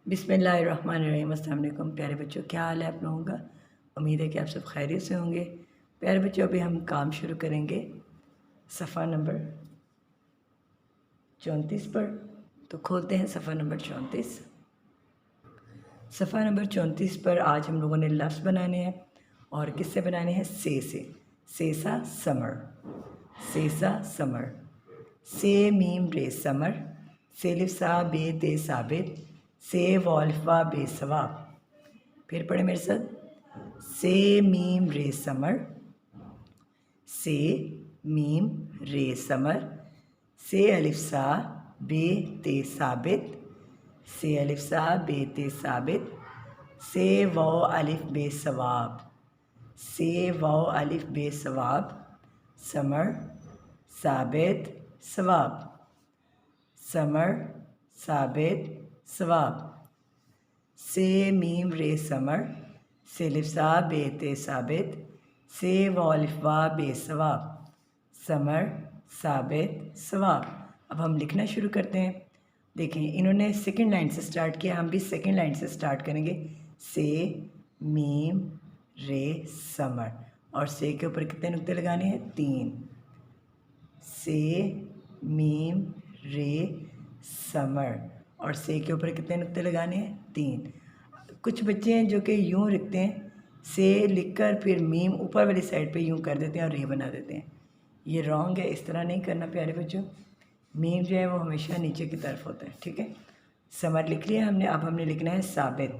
बिस्मिल्लाहिर्रहमानिर्रहीम। अस्सलाम वालेकुम प्यारे बच्चों, क्या हाल है आप लोगों का। उम्मीद है कि आप सब खैरियत से होंगे। प्यारे बच्चों, अभी हम काम शुरू करेंगे सफ़ा नंबर 34 पर। तो खोलते हैं सफ़ा नंबर 34। सफ़ा नंबर 34 पर आज हम लोगों ने लफ्ज़ बनाने हैं और किससे बनाने हैं, से। सेसा समर, सेसा समर। से मीम रे समर, से लिफ सा बे ते साबित, से वॉल्फा बे सवाब। फिर पढ़े मेरे साथ, से मीम रे समर, से मीम रे समर, से अलिफ सा बे ते साबित, से अलिफ सा बे ते साबित, से वाओ अलिफ बे सवाब, से वाओ अलिफ बे सवाब, समर साबित सवाब, समर साबित सवाब। से मीम रे समर, से लिफ्सा बे ते साबित, से वॉलिफा बे सवाब, समर साबित सवाब। अब हम लिखना शुरू करते हैं। देखें, इन्होंने सेकंड लाइन से स्टार्ट किया, हम भी सेकंड लाइन से स्टार्ट करेंगे। से मीम रे समर, और से के ऊपर कितने नुक्ते लगाने हैं, 3। से मीम रे समर, और से के ऊपर कितने नुक्ते लगाने हैं, 3। कुछ बच्चे हैं जो कि यूँ लिखते हैं, से लिखकर फिर मीम ऊपर वाली साइड पे यूँ कर देते हैं और रे बना देते हैं। ये रॉन्ग है, इस तरह नहीं करना प्यारे बच्चों। मीम जो है वो हमेशा नीचे की तरफ होता है, ठीक है। समर लिख लिया हमने। अब हमने लिखना है साबित।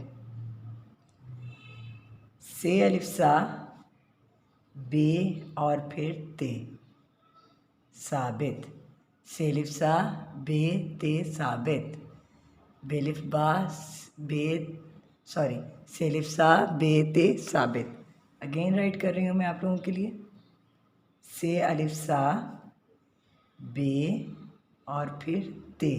से अलिफ सा बे और फिर ते, साबित। से अलिफ सा बे ते साबित, बेलिफ बा बे सॉरी से अलिफ सा बे ते साबित। अगेन राइट कर रही हूँ मैं आप लोगों के लिए। से अलिफ सा बे और फिर ते,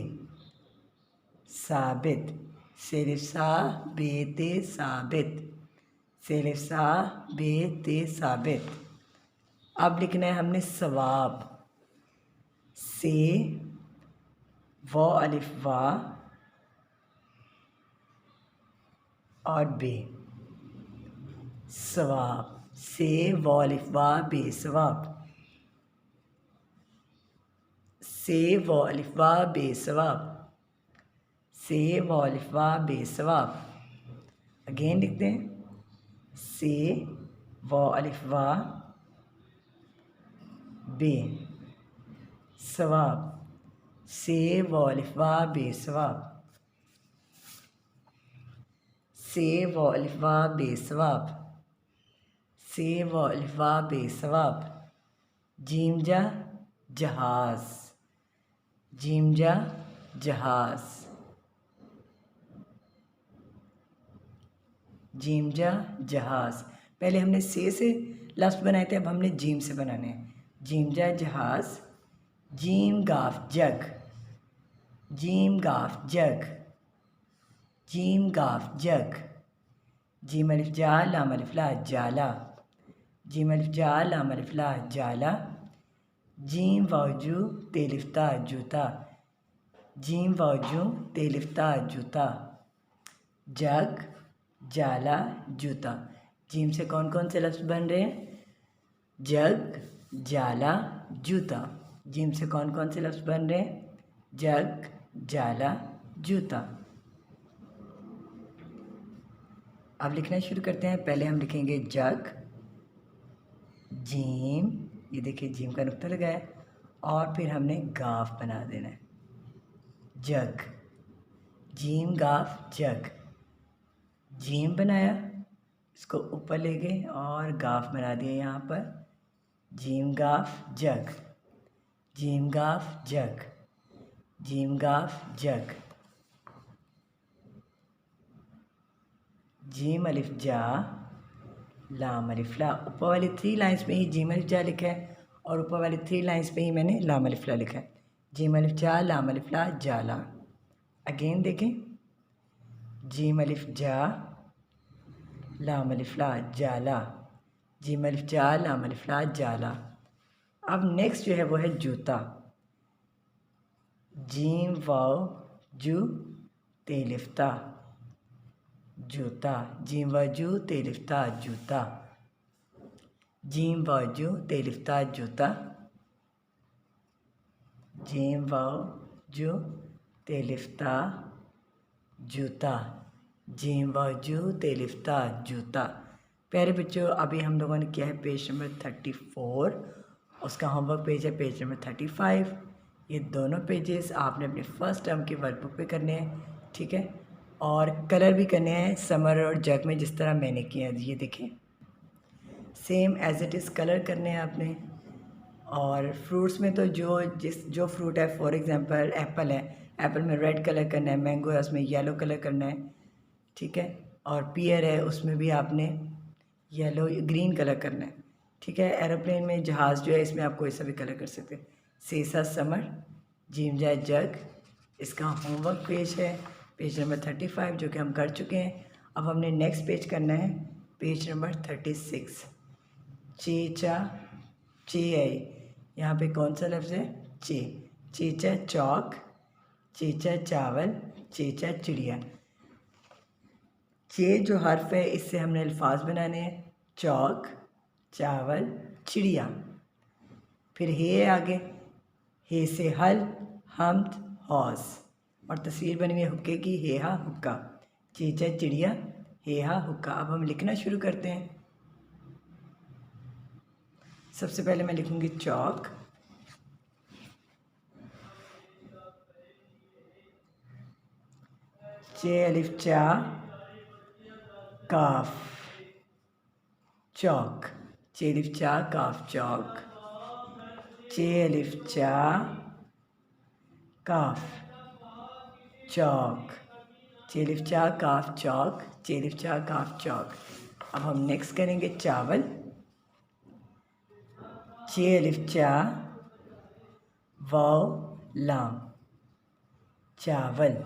साबित। से अलिफ सा बे ते साबित, से अलिफ सा बे ते साबित। अब लिखना है हमने सवाब। से व अलिफ वा और बे, सवाब। से व अलिफ वा बे सवाब, से व अलिफ वा बे सवाब, से व अलिफ वा बे सवाब। अगेन लिखते हैं, से व अलिफ वा बे सवाब, से व अलिफ वा बे सवाब, से व अलिफ वा बे सवाब, से व अलिफ वा बे सवाब। जीम जा जहाज़, जीम जा जहाज़, जीम जा जहाज़। पहले हमने से लफ्ज़ बनाए थे, अब हमने जीम से बनाने हैं। जीम जा जहाज़, जीम गाफ जग, जीम गाफ जग, जीम गाफ जग। जीम अलिफ जा लाम अलिफ ला जाला, जीम अलिफ जा लाम अलिफ ला जाला। जीम वाजू तेलिफ्ता जूता, जीम वाजू तेलिफ्ता जूता। जग जाला जूता। जीम से कौन कौन से लफ्ज़ बन रहे हैं, जग जाला जूता। जीम से कौन कौन से लफ्ज़ बन रहे हैं, जग जाला जूता। अब लिखना शुरू करते हैं। पहले हम लिखेंगे जग, जीम, ये देखिए जीम का नुक्ता लगा है, और फिर हमने गाफ बना देना है, जग। जीम गाफ जग, जीम बनाया, इसको ऊपर ले गए और गाफ बना दिया यहाँ पर, जीम गाफ जग, जीम गाफ जग, जीम गाफ जग। जीम अलिफ जा लाम अलिफ ला, ऊपर वाली 3 लाइन्स में ही जीम अलिफ जा लिखा है और ऊपर वाली 3 लाइन्स में ही मैंने लाम अलिफ ला लिखा है। जीम अलिफ जा लाम अलिफ ला जाला। अगेन देखें, जीम अलिफ जा लाम अलिफ ला जाला, जीम अलिफ जा लाम अलिफ ला जाला। अब नेक्स्ट जो है वो है जूता। जीम वाओ जू तेलिफ्ता, जूता, जीम व जू तेलिफ्ता जूता, जीम व जू तेलिफ्ता जूता, जीम व जू तेलिफ्ता जूता, जीम व जू तेलिफ्ता जूता। प्यारे बच्चों, अभी हम लोगों ने किया है पेज नंबर 34, उसका होमवर्क पेज है पेज नंबर 35। ये दोनों पेजेस आपने अपने फर्स्ट टर्म की वर्कबुक पे करने हैं, ठीक है। और कलर भी करने हैं समर और जग में, जिस तरह मैंने किया है। ये देखें, same as it is colour करने हैं आपने। और फ्रूट्स में तो जो फ्रूट है, फॉर एग्जांपल एप्पल है, एप्पल में रेड कलर करना है, मैंगो है उसमें येलो कलर करना है, ठीक है। और पियर है, उसमें भी आपने येलो ग्रीन कलर करना है, ठीक है। एरोप्लेन में जहाज़ जो है, इसमें आप कोई सा भी कलर कर सकते हैं। सेसा समर, जीम जाए जग, इसका होमवर्क पेज है पेज नंबर 35, जो कि हम कर चुके हैं। अब हमने नेक्स्ट पेज करना है पेज नंबर 36। चेचा चे है, यहाँ पे कौन सा लफ्ज़ है? चे। चेचा चौक, चेचा चावल, चेचा चिड़िया। चे जो हर्फ है, इससे हमने अल्फाज बनाने हैं, चौक, चावल, चिड़िया। फिर हे आगे, हे से हल, हमद, हौस। और तस्वीर बनी हुई है हुक्के की, हे हा हुक्का, चेचा चिड़िया, हे हा हुक्का। अब हम लिखना शुरू करते हैं। सबसे पहले मैं लिखूंगी चौक, चे अलिफ चा, काफ, चौक, चे अलिफ चा काफ चौक, चे अलिफ चा काफ चौक, चे अलिफ चा काफ चौक, चे अलिफ चा काफ चौक। अब हम नेक्स्ट करेंगे चावल, चे अलिफ चा वाव लाम, चावल,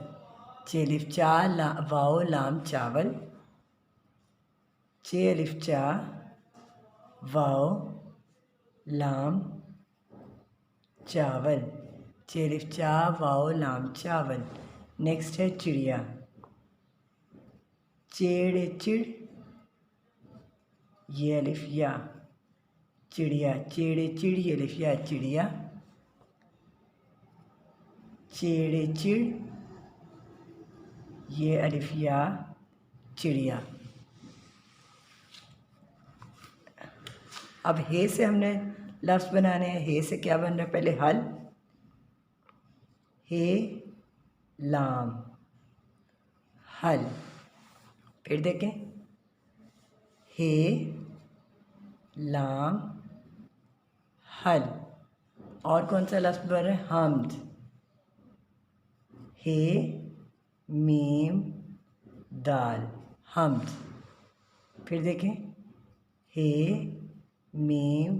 चे अलिफ चा वाव लाम चावल, चे अलिफ चा वाव लाम चावल, चे अलिफ चा वाव लाम चावल। नेक्स्ट है चिड़िया, चेड़ चिड़, ये अलिफ या, चिड़िया, चेड़े चिड़, ये अलिफ या चिड़िया, चेड़े चिड़, ये अलिफ या चिड़िया। अब हे से हमने लफ्ज़ बनाने हैं। हे से क्या बन रहा है? पहले हल, हे लाम, हल। फिर देखें, हे लाम हल। और कौन सा लफ्ज़ बन रहा है? हमद, हे मीम दाल, हमद। फिर देखें, हे मीम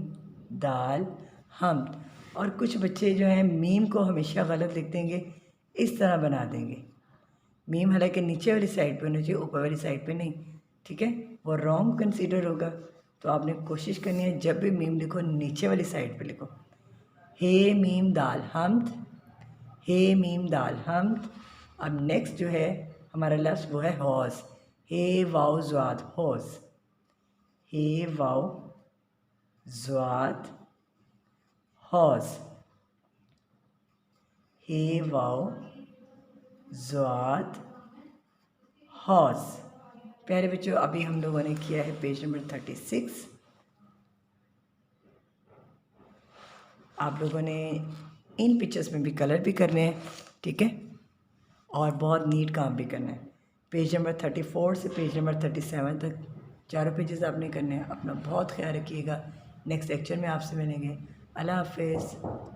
दाल हमद। और कुछ बच्चे जो हैं मीम को हमेशा गलत लिख देंगे, इस तरह बना देंगे। मीम हालांकि नीचे वाली साइड पे होना चाहिए, ऊपर वाली साइड पे नहीं, ठीक है। वो रॉन्ग कंसीडर होगा। तो आपने कोशिश करनी है जब भी मीम लिखो नीचे वाली साइड पे लिखो। हे मीम दाल हमद, हे मीम दाल हमद। अब नेक्स्ट जो है हमारा लफ्ज़ वो है हौस, हे वाव ज़्वाद हौस, हे वाव ज़्वाद हौस, हे वाव ज़्वाद हौस। प्यारे बच्चों, अभी हम लोगों ने किया है पेज नंबर 36। आप लोगों ने इन पिक्चर्स में भी कलर भी करने हैं, ठीक है, और बहुत नीट काम भी करना है। पेज नंबर 34 से पेज नंबर 37 तक चारों पेजेस आपने करने हैं। अपना बहुत ख्याल रखिएगा। नेक्स्ट लेक्चर में आपसे मिलेंगे। अल्लाह हाफ़िज़।